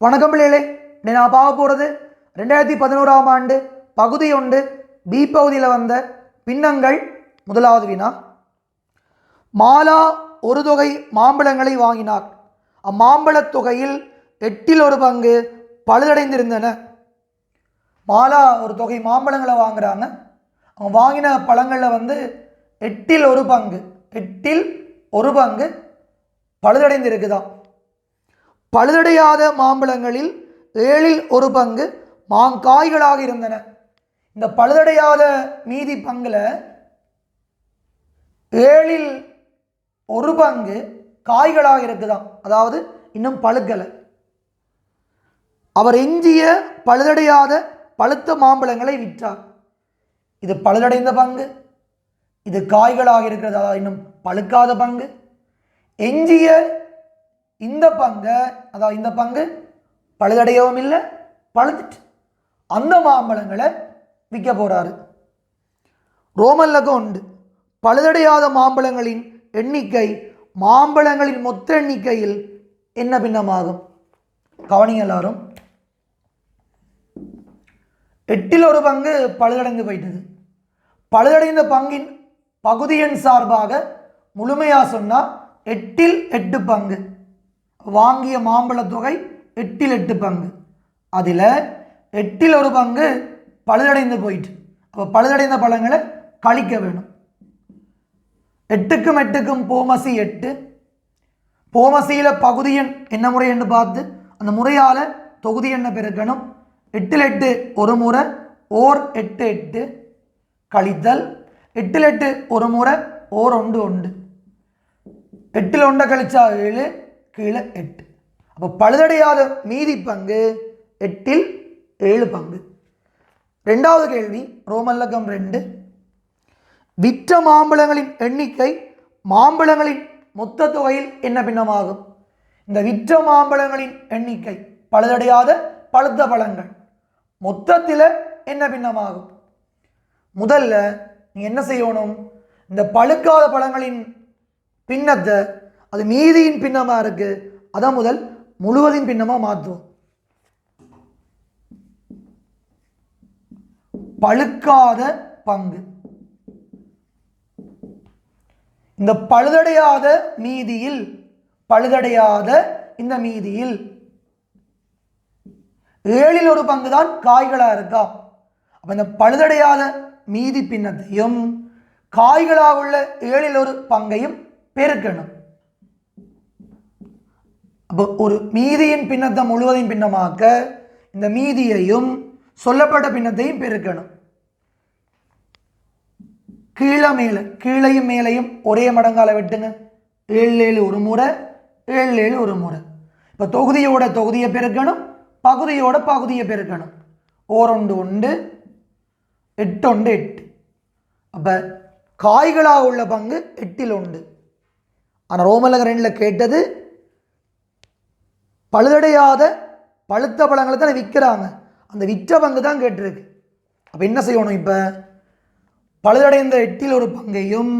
வணக்கம் பிள்ளைகளே, நான் பார்க்க போகிறது 2011ஆம் ஆண்டு பகுதி 1 பி பகுதியில் வந்த பின்னங்கள். முதலாவது வினா, மாலா ஒரு தொகை மாம்பழங்களை வாங்கினார். அம்மாம்பழத் தொகையில் 8ல் 1 பங்கு பழுதடைந்திருந்தன. மாலா ஒரு தொகை மாம்பழங்களை வாங்குறாங்க. அவங்க வாங்கின பழங்களில் 8ல் 1 பங்கு 8ல் 1 பங்கு பழுதடைந்திருக்குதான். பழுதடையாத மாம்பழங்களில் 7ல் 1 பங்கு மாங்காய்களாக இருந்தன. இந்த பழுதடையாத மீதி பங்குல 7ல் 1 பங்கு காய்களாக இருக்குதான், அதாவது இன்னும் பழுக்கலை. அவர் எஞ்சிய பழுதடையாத பழுத்த மாம்பழங்களை விற்றார். இது பழுதடைந்த பங்கு, இது காய்களாக இருக்கிறது, அதாவது இன்னும் பழுக்காத பங்கு. எஞ்சிய இந்த பங்கு, அதாவது இந்த பங்கு பழுதடையவும் இல்லை, பழுத்துட்டு அந்த மாம்பழங்களை விற்க போறாரு. ரோமன் லக்கம் 1, பழுதடையாத மாம்பழங்களின் எண்ணிக்கை மாம்பழங்களின் மொத்த எண்ணிக்கையில் என்ன பின்னமாகும்? கவனிங்க எல்லாரும். 8ல் 1 பங்கு பழுதடைந்து போயிட்டது. பழுதடைந்த பங்கின் பகுதி எண் சார்பாக முழுமையாக சொன்னால் 8ல் 8 பங்கு. வாங்கிய மாம்பழ தொகை 8ல் 8 பங்கு. அதில் 8ல் 1 பங்கு பழுதடைந்து போயிட்டு, அப்போ பழுதடைந்த பழங்களை கழிக்க வேணும். 8க்கும் 8க்கும் போமசி 8. போமசியில் பகுதி எண் என்ன முறை என்று பார்த்து அந்த முறையால் தொகுதி எண்ணை பெருக்கணும். 8ல் 8 ஒரு முறை, ஓர் 8 8 கழித்தல் 8ல் 8 ஒரு முறை, ஓர் 1 1. 8ல் 1 கழிச்சா 7, கீழே 8. அப்போ பழுதடையாத மீதி பங்கு 8ல் 7 பங்கு. ரெண்டாவது கேள்வி, ரோமன் லக்கம் 2, விற்ற மாம்பழங்களின் எண்ணிக்கை மாம்பழங்களின் மொத்த தொகையில் என்ன பின்னமாகும்? இந்த விற்ற மாம்பழங்களின் எண்ணிக்கை பழுதடையாத பழுத்த பழங்கள் மொத்தத்தில் என்ன பின்னமாகும்? முதல்ல நீ என்ன செய்யணும், இந்த பழுக்காத பழங்களின் பின்னத்தை, அது மீதியின் பின்னமாக இருக்கு, அதான் முதல் முழுவதின் பின்னமாக மாற்றுவோம். பழுக்காத பங்கு, இந்த பழுதடையாத மீதியில், பழுதடையாத இந்த மீதியில் 7ல் 1 பங்கு தான் காய்களாக இருக்கா. அப்போ இந்த பழுதடையாத மீதி பின்னத்தையும் காய்களாக உள்ள 7ல் 1 பங்கையும் பெருக்கணும். அப்போ ஒரு மீதியின் பின்னத்தை முழுவதையும் பின்னமாக்க இந்த மீதியையும் சொல்லப்பட்ட பின்னத்தையும் பெருக்கணும். கீழே மேலே, கீழையும் மேலையும் ஒரே மடங்கால வெட்டுங்க. 7 7 ஒரு முறை, 7 7 ஒரு முறை. இப்போ தொகுதியோட தொகுதியை பெருக்கணும், பகுதியோட பகுதியை பெருக்கணும். ஓர் 1 1, 8 1 8. அப்போ காய்களாக உள்ள பங்கு 8ல் 1. ஆனால் ரோமன் லக்கம் 2ல் கேட்டது பழுதடையாத பழுத்த பழங்களை தான் விற்கிறாங்க, அந்த விற்ற பங்கு தான் கேட்டிருக்கு. அப்போ என்ன செய்யணும், இப்போ பழுதடைந்த 8ல் 1 பங்கையும்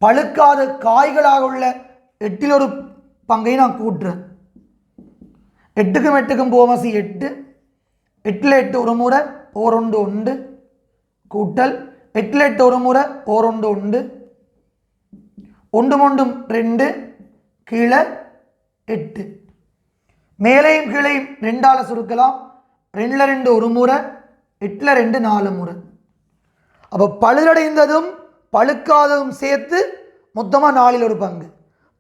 பழுக்காத காய்களாக உள்ள 8ல் 1 பங்கையும் நான் கூட்டுறேன். 8க்கும் 8க்கும் போமசி 8. 8ல் 8 ஒரு முறை, ஓர் 1 1 கூட்டல் 8ல் 8 ஒரு முறை, ஓர் 1 1 1 1 2, கீழே 8. மேலையும் கீழையும் 2ஆல் சுருக்கலாம். 2ல் 2 ஒரு முறை, 8ல் 2 4 முறை. அப்போ பழுதடைந்ததும் பழுக்காததும் சேர்த்து மொத்தமாக 4ல் 1 பங்கு.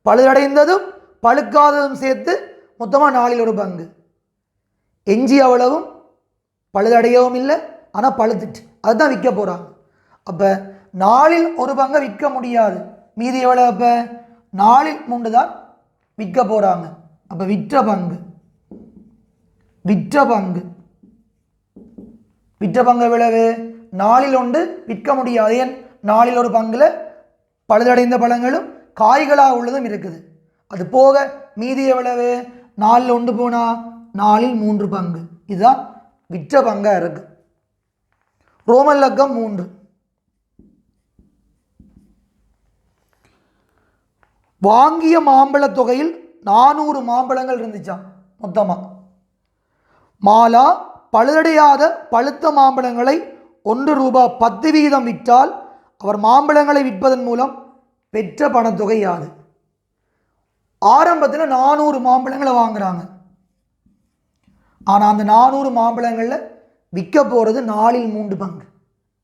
பழுதடைந்ததும் பழுக்காததும் சேர்த்து மொத்தமாக 4ல் 1 பங்கு. எஞ்சி அவ்வளவும் பழுதடையவும் இல்லை, ஆனால் பழுத்துட்டு அதுதான் விற்க போகிறாங்க. அப்போ 4ல் 1 பங்கை விற்க முடியாது, மீதி எவ்வளோ? அப்போ 4ல் 3 தான் விற்க போகிறாங்க. அப்போ விற்ற பங்கு, விற்ற பங்கு, விற்ற பங்கு எவ்வளவு? 4ல் 1 விற்க முடியாது. ஏன்? 4ல் 1 பங்கில் பழுதடைந்த பழங்களும் காய்களாக உள்ளதும் இருக்குது. அது போக மீதி எவ்வளவு? 4ல் 1 போனால் 4ல் 3 பங்கு. இதுதான் விற்ற பங்காக இருக்கு. ரோமன் லக்கம் 3, வாங்கிய மாம்பழ தொகையில் 400 மாம்பழங்கள் இருந்துச்சாம். மொத்தமாக. மாலா பழுதடையாத பழுத்த மாம்பழங்களை ₹1 விற்றால் அவர் மாம்பழங்களை விற்பதன் மூலம் பெற்ற பணத்தொகை யாது? ஆரம்பத்தில் 400 மாம்பழங்களை வாங்குறாங்க. ஆனால் அந்த 400 மாம்பழங்களில் விற்க போகிறது 3/4.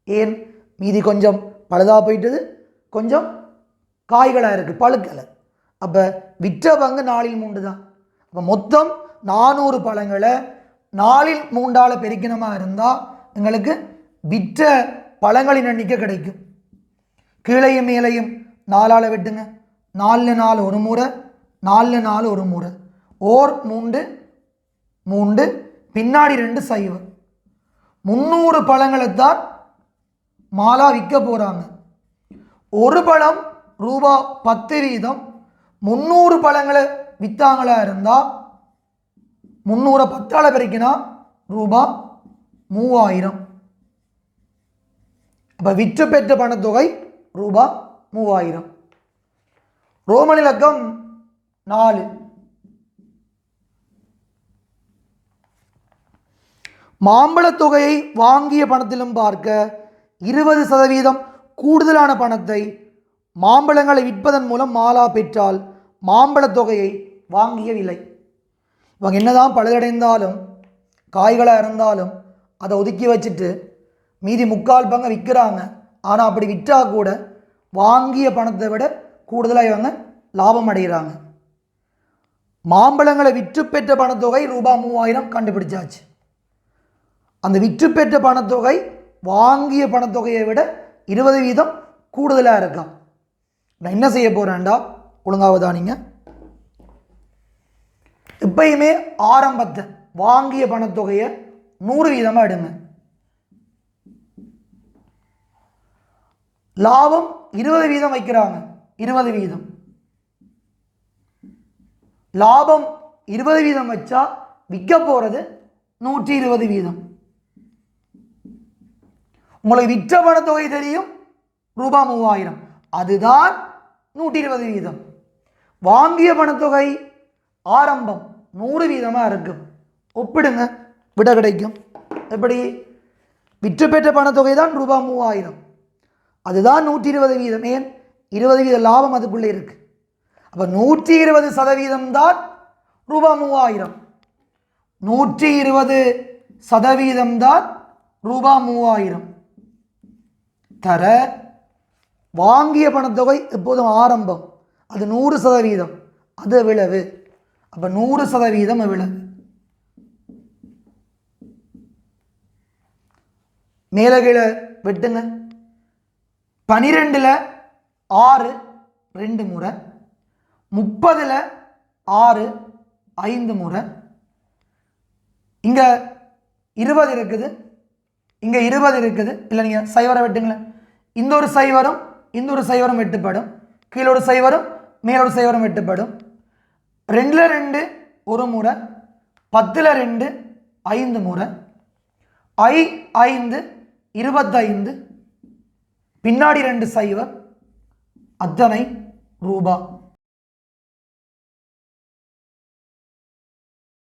ஏன்? மீதி கொஞ்சம் பழுதாக போயிட்டது, கொஞ்சம் காய்களாக இருக்குது, பழுக்கலை. அப்போ விற்ற பங்கு 4/3 தான். அப்போ மொத்தம் 400 பழங்களை 4/3 பெருக்கினமாக இருந்தால் எங்களுக்கு விற்ற பழங்களின் எண்ணிக்கை கிடைக்கும். கீழையும் மேலையும் 4ஆல் வெட்டுங்க. 4×4 1 முறை, 4×4 1 முறை, ஓர் 3 3, பின்னாடி 2 0. 300 பழங்களைத்தான் மாலா விற்க போகிறாங்க. ஒரு பழம் ₹10 வீதம். 300 பழங்களை விற்றாங்களா இருந்தால் 300 10ஆல் பெருக்கினா ₹3000. அப்போ விற்று பெற்ற பணத்தொகை ₹3000. ரோமன் இலக்கம் 4. மாம்பழத் தொகையை வாங்கிய பணத்திலும் பார்க்க 20% கூடுதலான பணத்தை மாம்பழங்களை விற்பதன் மூலம் மாலா பெற்றால் மாம்பழத் தொகையை வாங்கிய விலை. இவங்க என்னதான் பழுதடைந்தாலும் காய்களாக இருந்தாலும் அதை ஒதுக்கி வச்சுட்டு மீதி 3/4 பங்கை விற்கிறாங்க. ஆனால் அப்படி விற்றா கூட வாங்கிய பணத்தை விட கூடுதலாக இவங்க லாபம் அடைகிறாங்க. மாம்பழங்களை விற்று பெற்ற பணத்தொகை ₹3000 கண்டுபிடிச்சாச்சு. அந்த விற்று பெற்ற பணத்தொகை வாங்கிய பணத்தொகையை விட 20% கூடுதலாக இருக்கான். நான் என்ன செய்ய போகிறேன்டா, ஒழுங்காவதானிங்க. எப்பயுமே ஆரம்பத்தை வாங்கிய பணத்தொகையை 100% எடுங்க. லாபம் 20% வைக்கிறாங்க. 20%. லாபம் 20% வச்சா விற்க போகிறது 120%. உங்களுக்கு விற்ற பணத்தொகை தெரியும் ₹3000. அதுதான் 120%. வாங்கிய பணத்தொகை ஆரம்பம் 100% இருக்கும். ஒப்பிடுங்க, விட கிடைக்கும். எப்படி? விற்று பெற்ற பணத்தொகை தான் ₹3000, அதுதான் 120%. ஏன்? 20% லாபம் அதுக்குள்ளே இருக்கு. அப்போ 120% தான் ₹3000. 120% தான் ₹3000 தர வாங்கிய பணத்தொகை எப்போதும் ஆரம்பம், அது 100%, அது எவ்வளவு? அப்போ 100% எவ்வளவு? மேலே கீழே வெட்டுங்க. 12ல் 6 2 முறை, 30ல் 6 5 முறை, இங்கே 20 இருக்குது, இங்கே 20 இருக்குது. இல்லை, நீங்கள் சைவரை வெட்டுங்களேன். இந்த ஒரு சைவரும் இந்த ஒரு சைவரும் வெட்டுப்படும். கீழே ஒரு சைவரும் மேலொரு சைவரும் வெட்டுப்படும். 2ல் 2 1 முறை, 10ல் 2 5 முறை, 5 25, பின்னாடி 2 சைவர், அத்தனை ரூபா.